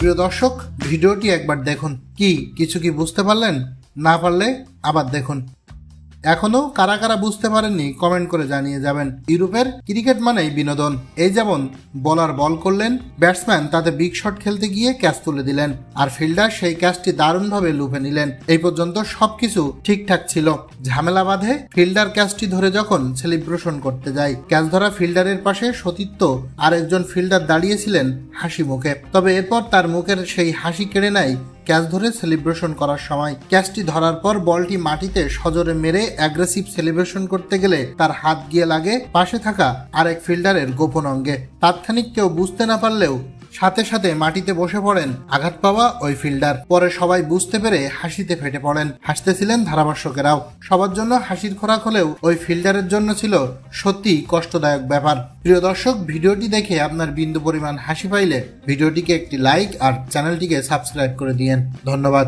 প্রিয় দর্শক, ভিডিওটি একবার দেখুন। কিছু কি বুঝতে পারলেন? না পারলে আবার দেখুন। এখনো কারা কারা বুঝতে পারেননি কমেন্ট করে জানিয়ে যাবেন। ইউরোপের ক্রিকেট মানেই বিনোদন। এই যেমন বোলার বল করলেন, ব্যাটসম্যান তাতে বিগ শট খেলতে গিয়ে ক্যাচ তুলে দিলেন, আর ফিল্ডার সেই ক্যাচটি দারুণভাবে লুফে নিলেন। এই পর্যন্ত সবকিছু ঠিকঠাক ছিল। ঝামেলা বাঁধে ফিল্ডার ক্যাচটি ধরে যখন সেলিব্রেশন করতে যায়। ক্যাচ ধরা ফিল্ডারের পাশে সতীর্থ আরেকজন ফিল্ডার দাঁড়িয়েছিলেন হাসি মুখে। তবে এরপর তার মুখের সেই হাসি কেড়ে নেয় ক্যাচ ধরে সেলিব্রেশন করার সময়। ক্যাচটি ধরার পর বলটি মাটিতে সজোরে মেরে অ্যাগ্রেসিভ সেলিব্রেশন করতে গেলে তার হাত গিয়ে লাগে পাশে থাকা আরেক ফিল্ডারের গোপন অঙ্গে। তাৎক্ষণিক কেউ বুঝতে না পারলেও সাথে সাথে মাটিতে বসে পড়েন আঘাত পাওয়া ওই ফিল্ডার। পরে সবাই বুঝতে পেরে হাসিতে ফেটে পড়েন। হাসতেছিলেন ধারাভাষ্যকেরাও। সবার জন্য হাসির খোরাক হলেও ওই ফিল্ডারের জন্য ছিল সত্যি কষ্টদায়ক ব্যাপার। প্রিয় দর্শক, ভিডিওটি দেখে আপনার বিন্দু পরিমাণ হাসি পাইলে ভিডিওটিকে একটি লাইক আর চ্যানেলটিকে সাবস্ক্রাইব করে দিয়েন। ধন্যবাদ।